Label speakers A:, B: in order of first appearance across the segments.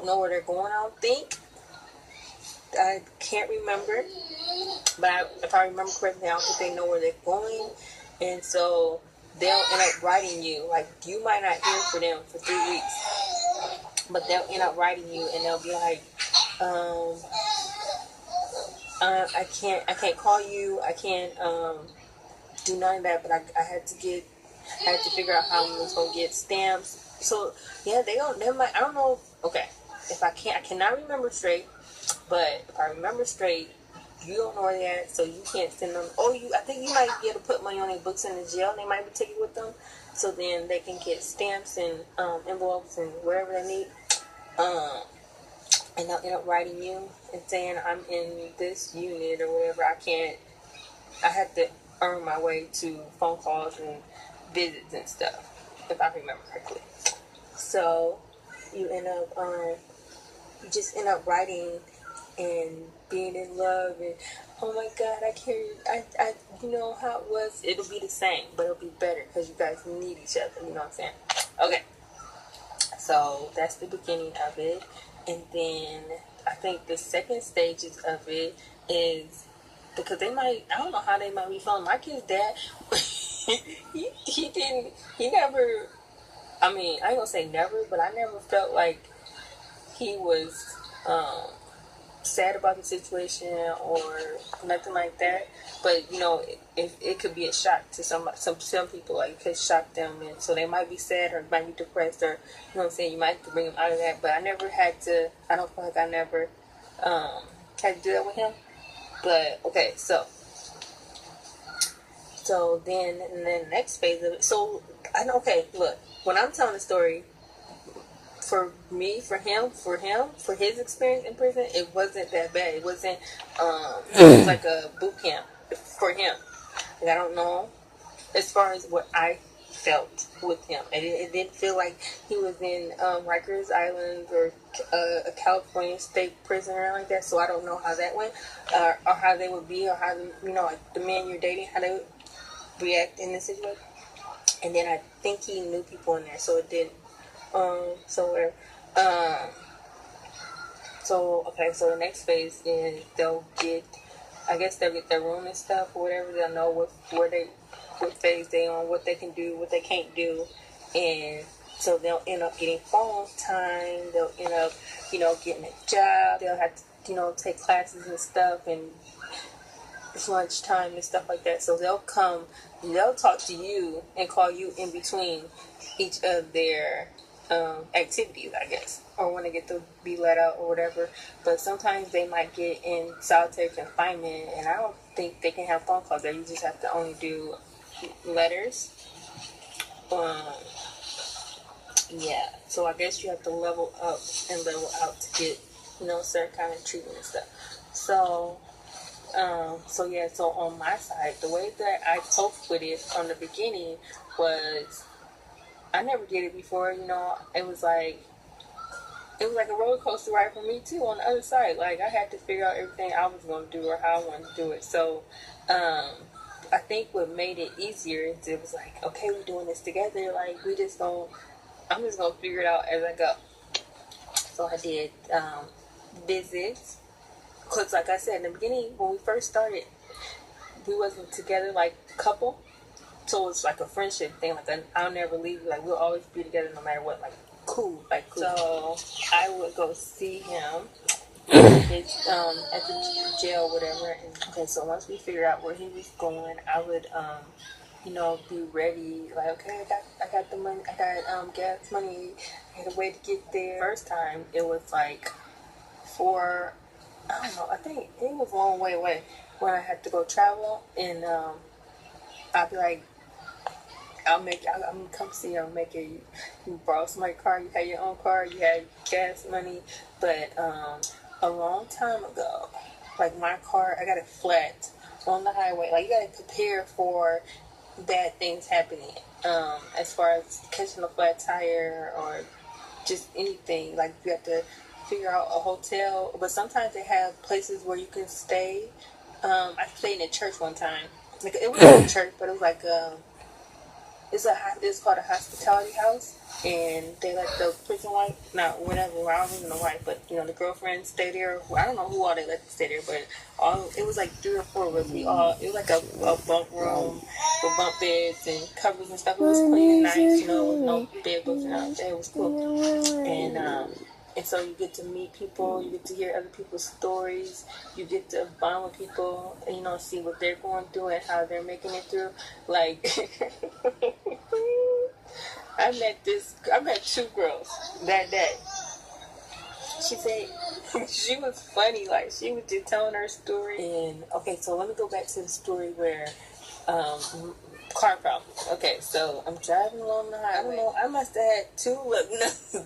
A: don't know where they're going, I don't think. I can't remember. But if I remember correctly, I don't think they know where they're going. And so they'll end up writing you. Like, you might not hear from them for 3 weeks. But they'll end up writing you, and they'll be like, I can't call you. I can't do none of that. But I had to figure out how I was gonna get stamps. So yeah, they might. I don't know. Okay, I cannot remember straight. But if I remember straight, you don't know where they're at, so you can't send them. I think you might be able to put money on their books in the jail. They might be taking with them, so then they can get stamps and envelopes and whatever they need. And they'll end up writing you and saying, I'm in this unit or whatever. I have to earn my way to phone calls and visits and stuff, if I remember correctly. So you just end up writing and being in love, and oh my God, I you know how it was. It'll be the same, but it'll be better because you guys need each other. You know what I'm saying? Okay. So that's the beginning of it. And then I think the second stages of it is because I don't know how they might be feeling. My kid's dad, he never, I mean, I ain't gonna say never, but I never felt like he was sad about the situation or nothing like that. But you know, it could be a shock to some people. Like, it could shock them, and so they might be sad or might be depressed, or you know what I'm saying. You might have to bring them out of that. But I never had to. I don't feel like I never had to do that with him. But okay, so then and then the next phase of it. So I know. Okay, look, when I'm telling the story. For me, for his experience in prison, it wasn't that bad. It wasn't, it was like a boot camp for him. Like, I don't know, as far as what I felt with him. It didn't feel like he was in Rikers Island or a California state prison or like that. So I don't know how that went, or how they would be, or how, like the man you're dating, how they would react in this situation. And then I think he knew people in there, so it didn't. So so the next phase is they'll get their room and stuff or whatever. They'll know what phase they on, what they can do, what they can't do, and so they'll end up getting phone time. They'll end up, getting a job. They'll have to, take classes and stuff, and it's lunchtime and stuff like that. So they'll talk to you and call you in between each of their activities, I guess, or when they get to be let out or whatever. But sometimes they might get in solitary confinement, and I don't think they can have phone calls there. You just have to only do letters. Yeah. So I guess you have to level up and level out to get, certain kind of treatment and stuff. So on my side, the way that I coped with it from the beginning was, I never did it before, it was like a roller coaster ride for me too on the other side. Like, I had to figure out everything I was going to do or how I wanted to do it. So, I think what made it easier is it was like, okay, we're doing this together. Like, I'm just going to figure it out as I go. So I did, visits. Because like I said in the beginning, when we first started, we wasn't together like a couple. So it's like a friendship thing. Like, I'll never leave you. Like, we'll always be together no matter what. Like, cool. So I would go see him at the jail, whatever. And, okay, so once we figured out where he was going, I would, be ready. Like, okay, I got the money. I got gas money. I had a way to get there. First time, it was like I don't know. I think it was a long way away when I had to go travel, and I'd be like, I'm gonna come see you. I'll make it. You borrow somebody's car. You had your own car. You had gas money. But a long time ago, like, my car, I got it flat on the highway. Like, you gotta prepare for bad things happening. As far as catching a flat tire or just anything. Like, you have to figure out a hotel. But sometimes they have places where you can stay. I stayed in a church one time. Like, it wasn't a church, but it was like it's called a hospitality house, and they let the prison wife, not whatever, I don't even know why, but you know the girlfriends stay there. I don't know who all they let stay there, but all it was like 3 or 4 of us. It was like a bunk room with bunk beds and covers and stuff. It was clean and nice, you know, with no bed bugs and all that. It was cool, and so you get to meet people, you get to hear other people's stories, you get to bond with people, and, you know, see what they're going through and how they're making it through. Like, I met 2 girls that day. She said, she was funny, like, she was just telling her story. And, okay, so let me go back to the story where, car problem. Okay, so I'm driving along the highway. I don't know, I must have had 2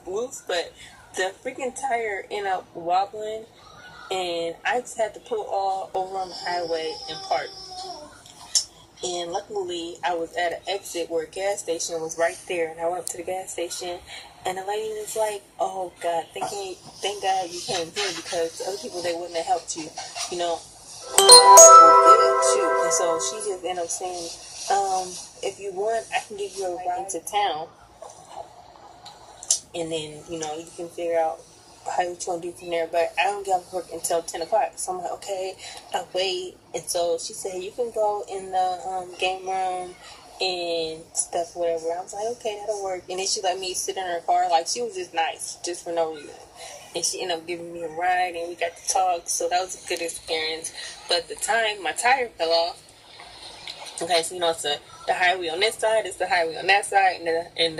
A: loose, but the freaking tire ended up wobbling, and I just had to pull all over on the highway and park. And luckily, I was at an exit where a gas station was right there, and I went up to the gas station, and the lady was like, "Oh God, thank God you came here, because other people, they wouldn't have helped you, you know." Good, shoot. And so she just ended up saying, "If you want, I can give you a ride into town, and then, you know, you can figure out how you want to do from there, but I don't get off work until 10 o'clock. So I'm like, okay, I'll wait. And so she said, you can go in the game room and stuff, whatever. I was like, okay, that'll work. And then she let me sit in her car. Like, she was just nice, just for no reason. And she ended up giving me a ride, and we got to talk. So that was a good experience. But at the time, my tire fell off. Okay, so, you know, it's the highway on this side, it's the highway on that side, and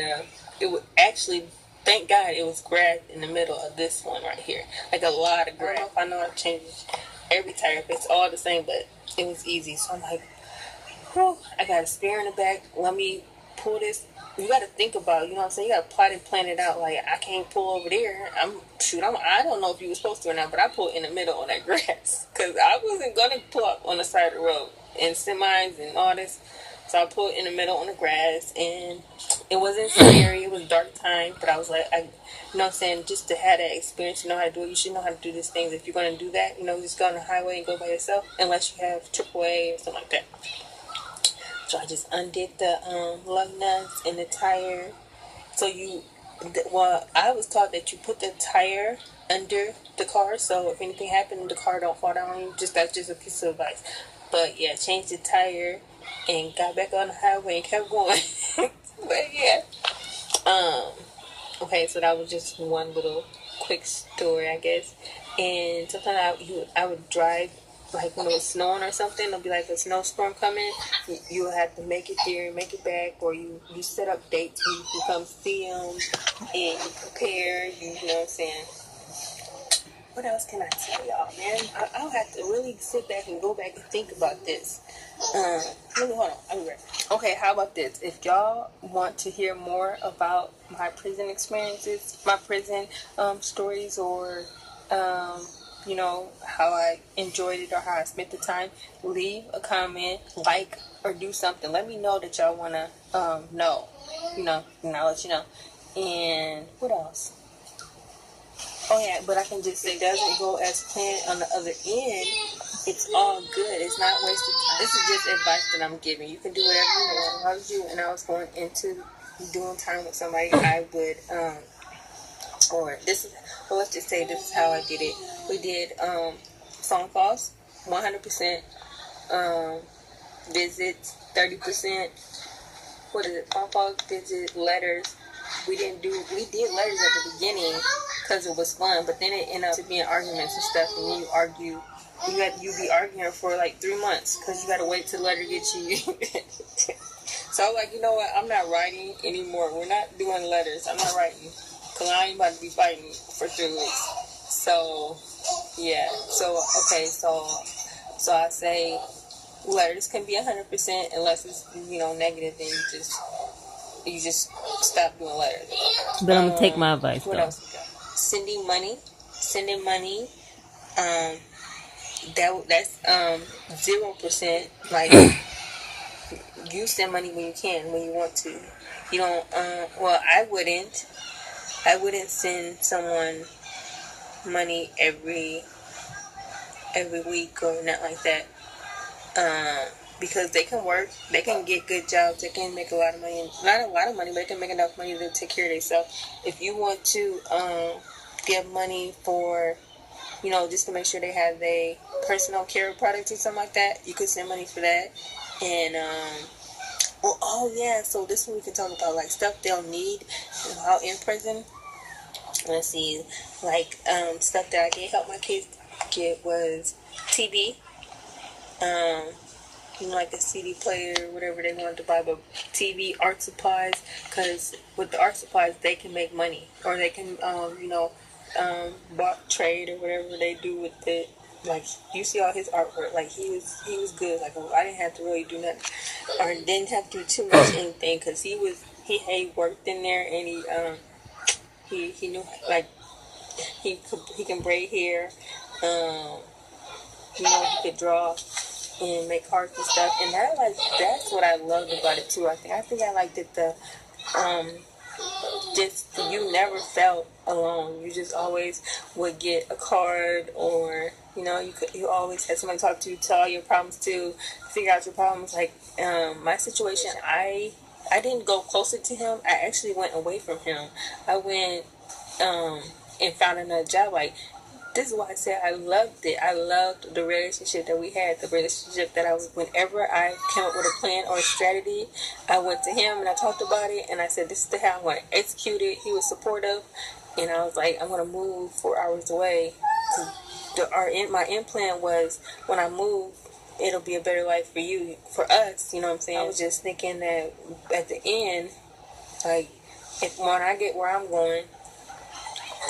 A: it would actually, thank God, it was grass in the middle of this one right here. Like a lot of grass. I know I've changed every tire, it's all the same, but it was easy. So I'm like, whew, I got a spare in the back. Let me pull this. You got to think about it, you know what I'm saying? You got to plot and plan it out. Like, I can't pull over there. I don't know if you were supposed to or not, but I pulled in the middle on that grass. Because I wasn't going to pull up on the side of the road and semis and all this. So I pulled in the middle on the grass, and it wasn't scary. It was dark time, but I was like, you know what I'm saying, just to have that experience, you know how to do it. You should know how to do these things. If you're going to do that, you know, just go on the highway and go by yourself, unless you have AAA or something like that. So I just undid the lug nuts and the tire. So I was taught that you put the tire under the car, so if anything happened, the car don't fall down on you. That's just a piece of advice. But yeah, changed the tire and got back on the highway and kept going. But yeah. Okay, so that was just one little quick story, I guess. And sometimes I would drive, like when it was snowing or something, it'll be like a snowstorm coming. You'll have to make it there and make it back, or you set up dates where you can come see them and you prepare. You know what I'm saying? What else can I tell y'all, man? I'll have to really sit back and go back and think about this. Let me, hold on. I'll be right back. Okay, how about this? If y'all want to hear more about my prison experiences, my prison stories, or you know, how I enjoyed it or how I spent the time, leave a comment, like, or do something. Let me know that y'all want to know. You know, and I'll let you know. And what else? Oh yeah, but I can just say, doesn't go as planned on the other end. It's all good. It's not wasted time. This is just advice that I'm giving. You can do whatever you want. If I was you and I was going into doing time with somebody, I would, well, let's just say this is how I did it. We did phone calls, 100%, visits, 30%. What is it? Phone calls, visits, letters. We did letters at the beginning because it was fun, but then it ended up to being arguments and stuff, and then you be arguing for like 3 months because you got to wait till the letter get you. So I was like, you know what, I'm not writing anymore. We're not doing letters. I'm not writing because I ain't about to be fighting for 3 weeks. So yeah, so okay, so I say letters can be 100% unless it's, you know, negative, then you just stop doing letters.
B: But I'm gonna take my advice.
A: What else? Sending money. That's 0%. Like, you send money when you can, when you want to. You don't. Well, I wouldn't send someone money every week or not like that. because they can work, they can get good jobs, they can make a lot of money. Not a lot of money, but they can make enough money to take care of themselves. If you want to give money for, just to make sure they have their personal care products or something like that, you could send money for that. And so this one we can talk about like stuff they'll need while in prison. Let's see, like stuff that I did help my kids get was TV, like a CD player, whatever they wanted to buy, but TV, art supplies, because with the art supplies they can make money, or they can trade or whatever they do with it. Like, you see all his artwork, like he was good. Like, I didn't have to really do nothing, or didn't have to do too much anything, because he worked in there, and he knew, like, he can braid hair, he could draw and make hearts and stuff, and that's what I loved about it too. I think I liked it, the just you never felt alone. You just always would get a card, or you always had somebody to talk to, tell all your problems to, figure out your problems. Like my situation, I didn't go closer to him. I actually went away from him. I went and found another job. Like, this is why I said I loved it. I loved the relationship that we had. The relationship that whenever I came up with a plan or a strategy, I went to him and I talked about it, and I said, this is how I want to execute it. He was supportive, and I was like, I'm going to move 4 hours away. My end plan was, when I move, it'll be a better life for us, you know what I'm saying? I was just thinking that at the end, like, when I get where I'm going,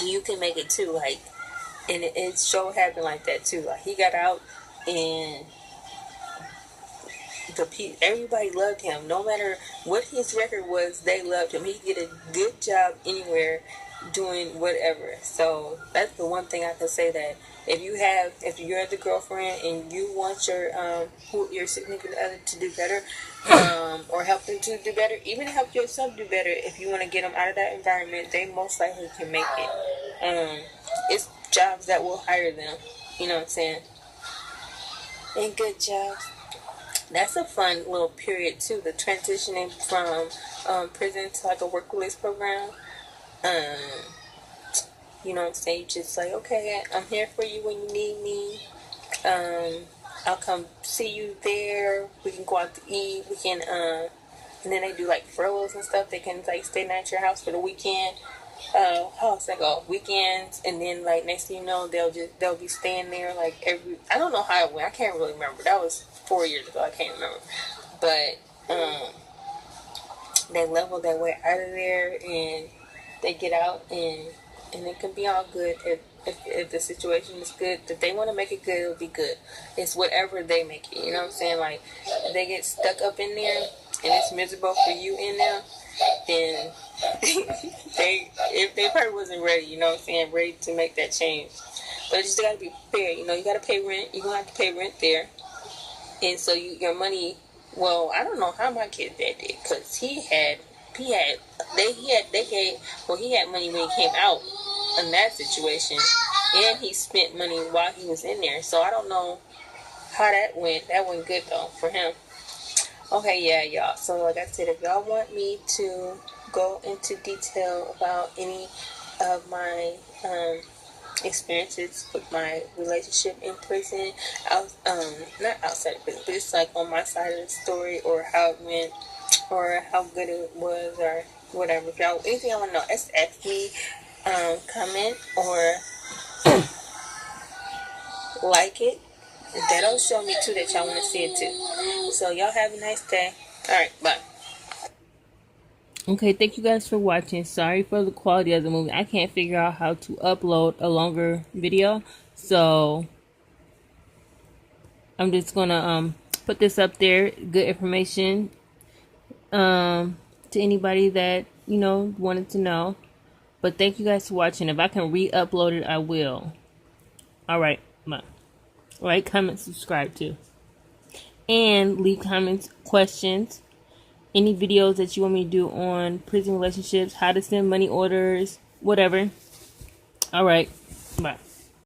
A: you can make it too, like. And it sure happened like that too. Like, he got out, and everybody loved him. No matter what his record was, they loved him. He could get a good job anywhere, doing whatever. So that's the one thing I can say, that if you're the girlfriend and you want your significant other to do better, or help them to do better, even help yourself do better, if you want to get them out of that environment, they most likely can make it. It's jobs that will hire them, you know what I'm saying, and good jobs. That's a fun little period too, the transitioning from prison to like a work release program. You know what I'm saying, you just like, okay, I'm here for you when you need me. I'll come see you there, we can go out to eat, we can and then they do like furloughs and stuff. They can like stay at your house for the weekend. Weekends, and then like next thing you know, they'll be staying there like I don't know how it went. I can't really remember. That was 4 years ago. I can't remember. But they level their way out of there, and they get out, and it can be all good if the situation is good. If they want to make it good, it'll be good. It's whatever they make it. You know what I'm saying? Like, if they get stuck up in there and it's miserable for you in there, then they probably wasn't ready, you know what I'm saying, ready to make that change. But you just gotta be prepared. You gotta pay rent. You're gonna have to pay rent there, and so your money. Well, I don't know how my kid dad did, because he had money when he came out in that situation, and he spent money while he was in there. So I don't know how that went. That went good though for him. Okay, yeah, y'all. So like I said, if y'all want me to go into detail about any of my experiences with my relationship in prison, not outside of prison, but it's like on my side of the story, or how it went, or how good it was, or whatever. If y'all anything I want to know, just ask me, comment, or like it. That'll show me too that y'all want to see it too. So y'all have a nice day. Alright, bye.
B: Okay, thank you guys for watching. Sorry for the quality of the movie. I can't figure out how to upload a longer video, so I'm just gonna put this up there. Good information to anybody that wanted to know. But thank you guys for watching. If I can re-upload it, I will. Alright, bye. Like, comment, subscribe too, and leave comments, questions, any videos that you want me to do on prison relationships, how to send money orders, whatever. Alright, bye.